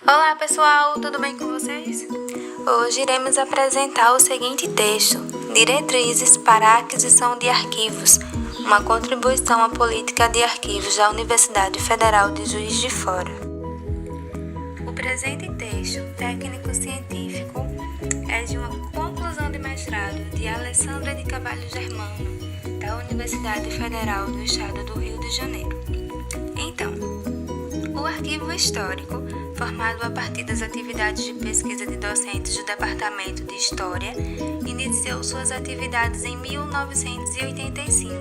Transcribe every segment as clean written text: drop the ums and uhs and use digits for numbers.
Olá pessoal, tudo bem com vocês? Hoje iremos apresentar o seguinte texto: Diretrizes para a aquisição de arquivos, uma contribuição à política de arquivos da Universidade Federal de Juiz de Fora. O presente texto técnico-científico é de uma conclusão de mestrado de Alessandra de Carvalho Germano, da Universidade Federal do Estado do Rio de Janeiro. Então, o arquivo histórico, formado a partir das atividades de pesquisa de docentes do Departamento de História, iniciou suas atividades em 1985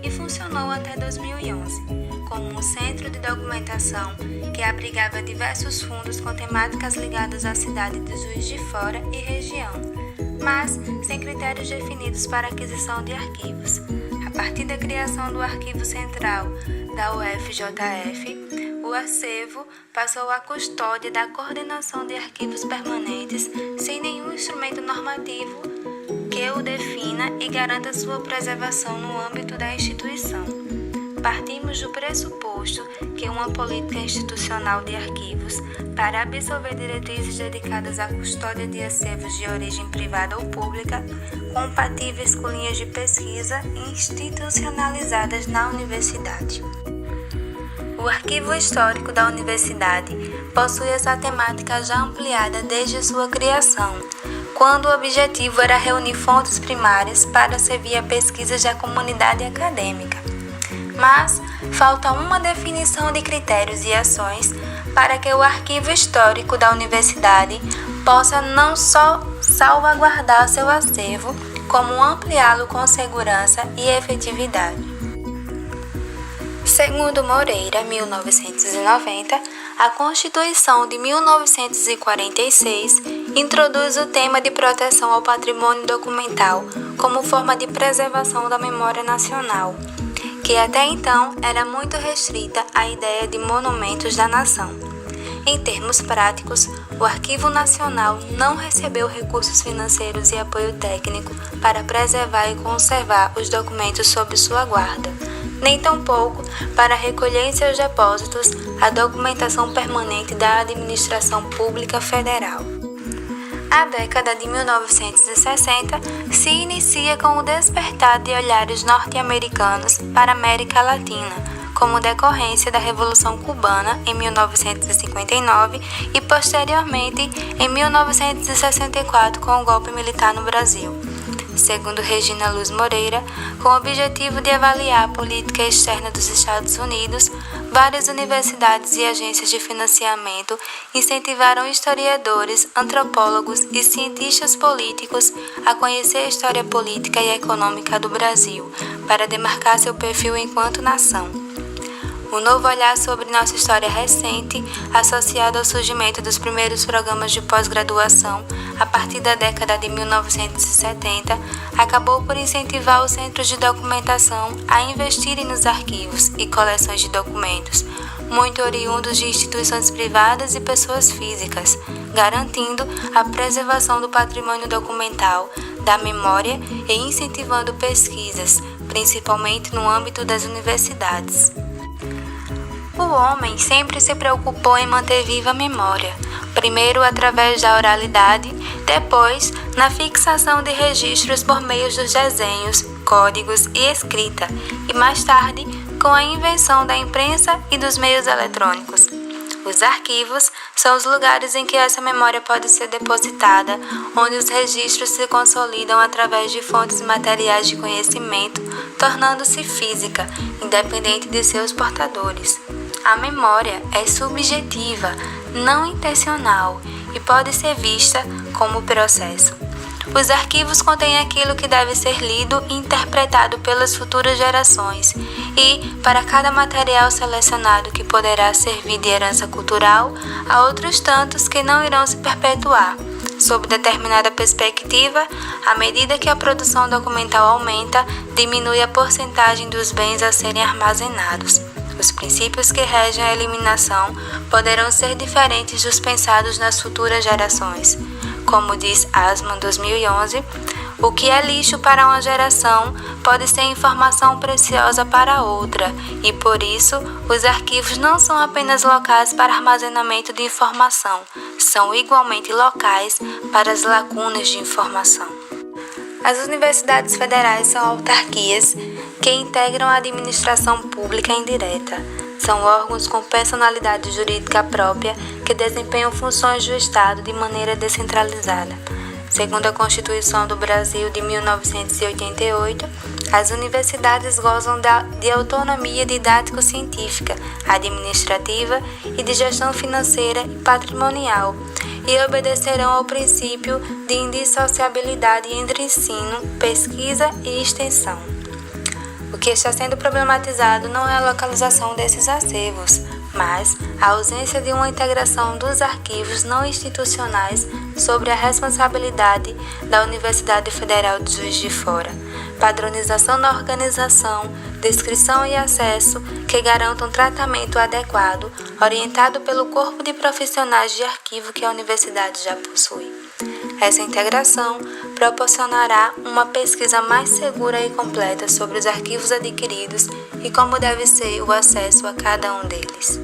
e funcionou até 2011, como um centro de documentação que abrigava diversos fundos com temáticas ligadas à cidade de Juiz de Fora e região, mas sem critérios definidos para aquisição de arquivos. A partir da criação do Arquivo Central da UFJF, o acervo passou à custódia da coordenação de arquivos permanentes sem nenhum instrumento normativo que o defina e garanta sua preservação no âmbito da instituição. Partimos do pressuposto que uma política institucional de arquivos, para absorver diretrizes dedicadas à custódia de acervos de origem privada ou pública, compatíveis com linhas de pesquisa institucionalizadas na universidade. O Arquivo Histórico da Universidade possui essa temática já ampliada desde sua criação, quando o objetivo era reunir fontes primárias para servir a pesquisa da comunidade acadêmica. Mas falta uma definição de critérios e ações para que o Arquivo Histórico da Universidade possa não só salvaguardar seu acervo, como ampliá-lo com segurança e efetividade. Segundo Moreira, 1990, a Constituição de 1946 introduz o tema de proteção ao patrimônio documental como forma de preservação da memória nacional, que até então era muito restrita à ideia de monumentos da nação. Em termos práticos, o Arquivo Nacional não recebeu recursos financeiros e apoio técnico para preservar e conservar os documentos sob sua guarda, nem tampouco para recolher em seus depósitos a documentação permanente da Administração Pública Federal. A década de 1960 se inicia com o despertar de olhares norte-americanos para a América Latina, como decorrência da Revolução Cubana em 1959 e posteriormente em 1964 com o golpe militar no Brasil. Segundo Regina Luz Moreira, com o objetivo de avaliar a política externa dos Estados Unidos, várias universidades e agências de financiamento incentivaram historiadores, antropólogos e cientistas políticos a conhecer a história política e econômica do Brasil, para demarcar seu perfil enquanto nação. Um novo olhar sobre nossa história recente, associado ao surgimento dos primeiros programas de pós-graduação a partir da década de 1970, acabou por incentivar os centros de documentação a investirem nos arquivos e coleções de documentos, muito oriundos de instituições privadas e pessoas físicas, garantindo a preservação do patrimônio documental, da memória e incentivando pesquisas, principalmente no âmbito das universidades. O homem sempre se preocupou em manter viva a memória, primeiro através da oralidade, depois na fixação de registros por meio dos desenhos, códigos e escrita, e mais tarde com a invenção da imprensa e dos meios eletrônicos. Os arquivos são os lugares em que essa memória pode ser depositada, onde os registros se consolidam através de fontes materiais de conhecimento, tornando-se física, independente de seus portadores. A memória é subjetiva, não intencional e pode ser vista como processo. Os arquivos contêm aquilo que deve ser lido e interpretado pelas futuras gerações e, para cada material selecionado que poderá servir de herança cultural, há outros tantos que não irão se perpetuar. Sob determinada perspectiva, à medida que a produção documental aumenta, diminui a porcentagem dos bens a serem armazenados. Os princípios que regem a eliminação poderão ser diferentes dos pensados nas futuras gerações. Como diz Asman, 2011, O que é lixo para uma geração pode ser informação preciosa para outra, e por isso, os arquivos não são apenas locais para armazenamento de informação, são igualmente locais para as lacunas de informação. As universidades federais são autarquias que integram a administração pública indireta. São órgãos com personalidade jurídica própria que desempenham funções do Estado de maneira descentralizada. Segundo a Constituição do Brasil de 1988, as universidades gozam de autonomia didático-científica, administrativa e de gestão financeira e patrimonial, e obedecerão ao princípio de indissociabilidade entre ensino, pesquisa e extensão. O que está sendo problematizado não é a localização desses acervos, mas a ausência de uma integração dos arquivos não institucionais sobre a responsabilidade da Universidade Federal de Juiz de Fora, padronização na organização, descrição e acesso que garantam tratamento adequado, orientado pelo corpo de profissionais de arquivo que a universidade já possui. Essa integração proporcionará uma pesquisa mais segura e completa sobre os arquivos adquiridos e como deve ser o acesso a cada um deles.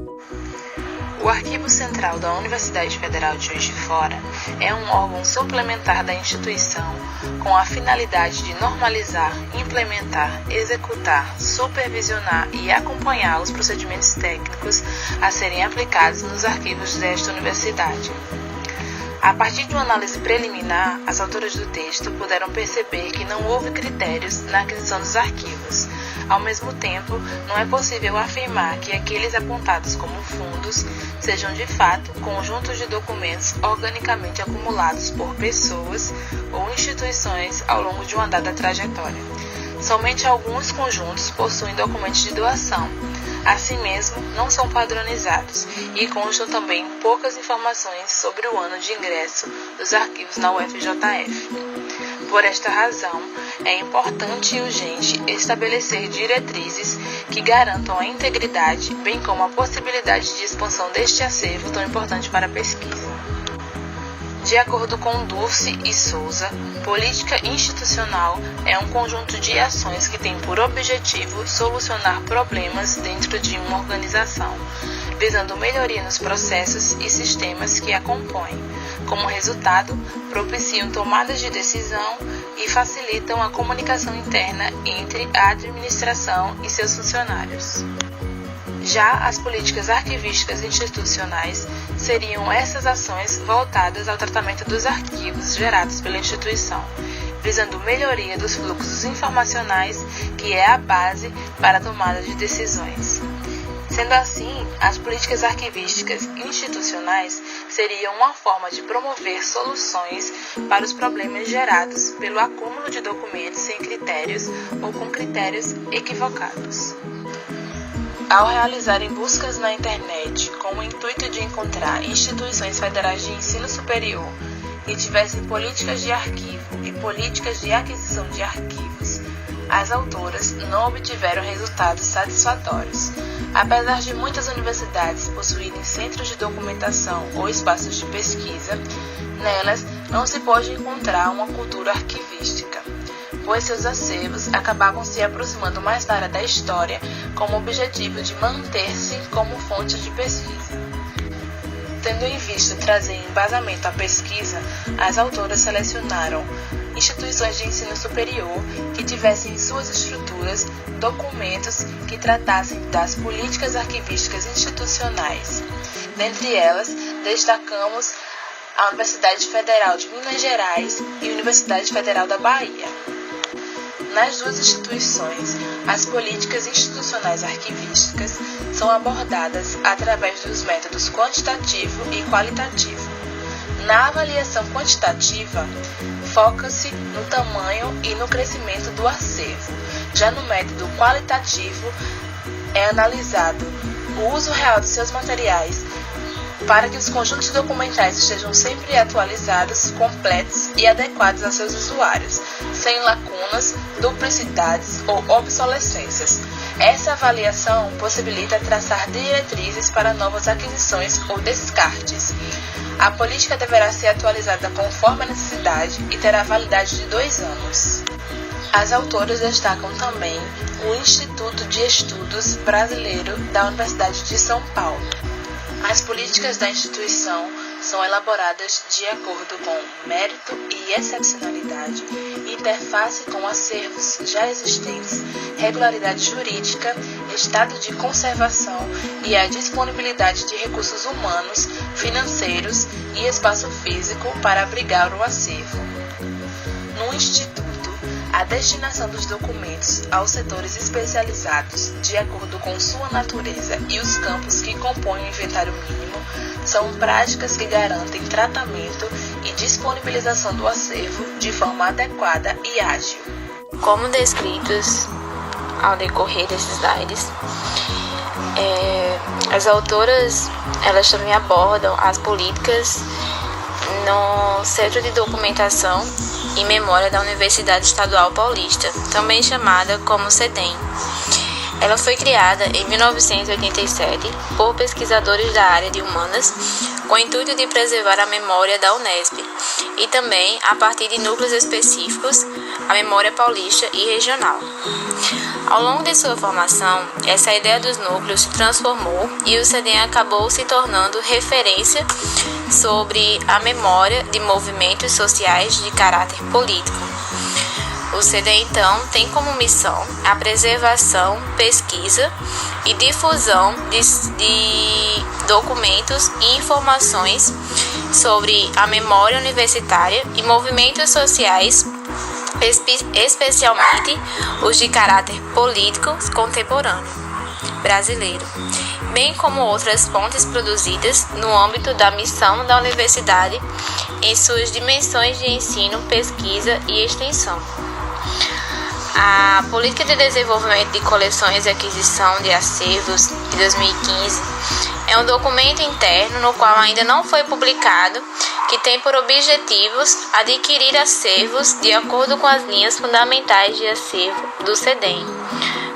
O Arquivo Central da Universidade Federal de Juiz de Fora é um órgão suplementar da instituição com a finalidade de normalizar, implementar, executar, supervisionar e acompanhar os procedimentos técnicos a serem aplicados nos arquivos desta universidade. A partir de uma análise preliminar, as autoras do texto puderam perceber que não houve critérios na aquisição dos arquivos. Ao mesmo tempo, não é possível afirmar que aqueles apontados como fundos sejam de fato conjuntos de documentos organicamente acumulados por pessoas ou instituições ao longo de uma dada trajetória. Somente alguns conjuntos possuem documentos de doação. Assim mesmo, não são padronizados e constam também poucas informações sobre o ano de ingresso dos arquivos na UFJF. Por esta razão, é importante e urgente estabelecer diretrizes que garantam a integridade, bem como a possibilidade de expansão deste acervo tão importante para a pesquisa. De acordo com Dulce e Souza, política institucional é um conjunto de ações que tem por objetivo solucionar problemas dentro de uma organização, visando melhoria nos processos e sistemas que a compõem. Como resultado, propiciam tomadas de decisão e facilitam a comunicação interna entre a administração e seus funcionários. Já as políticas arquivísticas institucionais seriam essas ações voltadas ao tratamento dos arquivos gerados pela instituição, visando melhoria dos fluxos informacionais, que é a base para a tomada de decisões. Sendo assim, as políticas arquivísticas institucionais seriam uma forma de promover soluções para os problemas gerados pelo acúmulo de documentos sem critérios ou com critérios equivocados. Ao realizarem buscas na internet com o intuito de encontrar instituições federais de ensino superior que tivessem políticas de arquivo e políticas de aquisição de arquivos, as autoras não obtiveram resultados satisfatórios. Apesar de muitas universidades possuírem centros de documentação ou espaços de pesquisa, nelas não se pode encontrar uma cultura arquivística, pois seus acervos acabavam se aproximando mais da área da história com o objetivo de manter-se como fonte de pesquisa. Tendo em vista trazer embasamento à pesquisa, as autoras selecionaram instituições de ensino superior que tivessem em suas estruturas documentos que tratassem das políticas arquivísticas institucionais. Dentre elas, destacamos a Universidade Federal de Minas Gerais e a Universidade Federal da Bahia. Nas duas instituições, as políticas institucionais arquivísticas são abordadas através dos métodos quantitativo e qualitativo. Na avaliação quantitativa, foca-se no tamanho e no crescimento do acervo. Já no método qualitativo, é analisado o uso real de seus materiais para que os conjuntos documentais estejam sempre atualizados, completos e adequados a seus usuários, sem lacunas, duplicidades ou obsolescências. Essa avaliação possibilita traçar diretrizes para novas aquisições ou descartes. A política deverá ser atualizada conforme a necessidade e terá validade de 2 anos. As autoras destacam também o Instituto de Estudos Brasileiro da Universidade de São Paulo. As políticas da instituição são elaboradas de acordo com mérito e excepcionalidade, interface com acervos já existentes, regularidade jurídica, estado de conservação e a disponibilidade de recursos humanos, financeiros e espaço físico para abrigar o acervo. No Instituto, a destinação dos documentos aos setores especializados, de acordo com sua natureza e os campos que compõem o inventário mínimo, são práticas que garantem tratamento e disponibilização do acervo de forma adequada e ágil. Como descritos ao decorrer desses slides, as autoras elas também abordam as políticas no Centro de Documentação e Memória da Universidade Estadual Paulista, também chamada como CEDEM. Ela foi criada em 1987 por pesquisadores da área de humanas com o intuito de preservar a memória da Unesp e também, a partir de núcleos específicos, a memória paulista e regional. Ao longo de sua formação, essa ideia dos núcleos se transformou e o CEDEM acabou se tornando referência sobre a memória de movimentos sociais de caráter político. O CEDEM, então, tem como missão a preservação, pesquisa e difusão de documentos e informações sobre a memória universitária e movimentos sociais, especialmente os de caráter político contemporâneo brasileiro, bem como outras fontes produzidas no âmbito da missão da universidade em suas dimensões de ensino, pesquisa e extensão. A Política de Desenvolvimento de Coleções e Aquisição de Acervos de 2015 é um documento interno no qual ainda não foi publicado, que tem por objetivos adquirir acervos de acordo com as linhas fundamentais de acervo do CEDEM,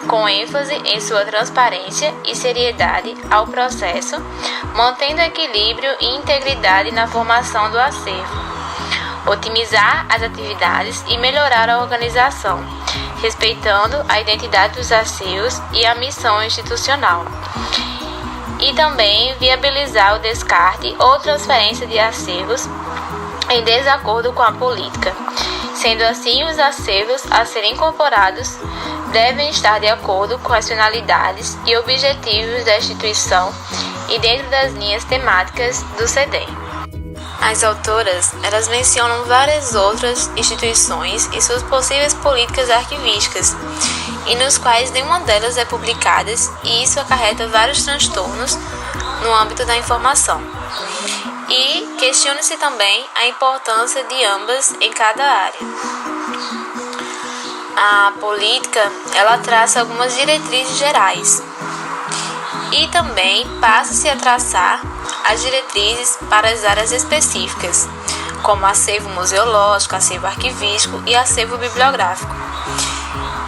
com ênfase em sua transparência e seriedade ao processo, mantendo equilíbrio e integridade na formação do acervo, otimizar as atividades e melhorar a organização, respeitando a identidade dos acervos e a missão institucional, e também viabilizar o descarte ou transferência de acervos em desacordo com a política. Sendo assim, os acervos a serem incorporados devem estar de acordo com as finalidades e objetivos da instituição e dentro das linhas temáticas do CEDEM. As autoras, elas mencionam várias outras instituições e suas possíveis políticas arquivísticas, e nos quais nenhuma delas é publicada, e isso acarreta vários transtornos no âmbito da informação. E questiona-se também a importância de ambas em cada área. A política, ela traça algumas diretrizes gerais, e também passa-se a traçar as diretrizes para as áreas específicas, como acervo museológico, acervo arquivístico e acervo bibliográfico.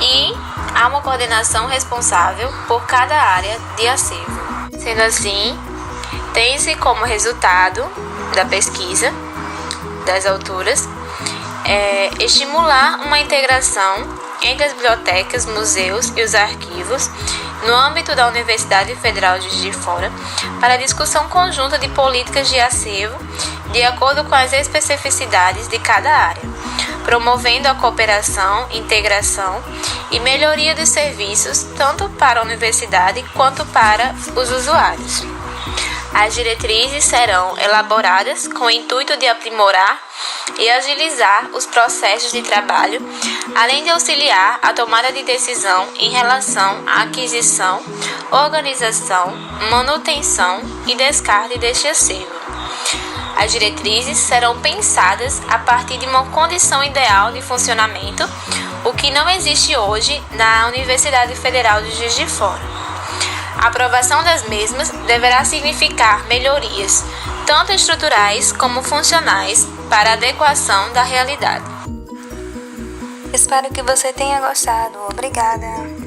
E há uma coordenação responsável por cada área de acervo. Sendo assim, tem-se como resultado da pesquisa das autoras estimular uma integração entre as bibliotecas, museus e os arquivos no âmbito da Universidade Federal de Juiz de Fora para a discussão conjunta de políticas de acervo de acordo com as especificidades de cada área, promovendo a cooperação, integração e melhoria dos serviços tanto para a universidade quanto para os usuários. As diretrizes serão elaboradas com o intuito de aprimorar e agilizar os processos de trabalho, além de auxiliar a tomada de decisão em relação à aquisição, organização, manutenção e descarte deste acervo. As diretrizes serão pensadas a partir de uma condição ideal de funcionamento, o que não existe hoje na Universidade Federal de Juiz de Fora. A aprovação das mesmas deverá significar melhorias, tanto estruturais como funcionais, para a adequação da realidade. Espero que você tenha gostado. Obrigada!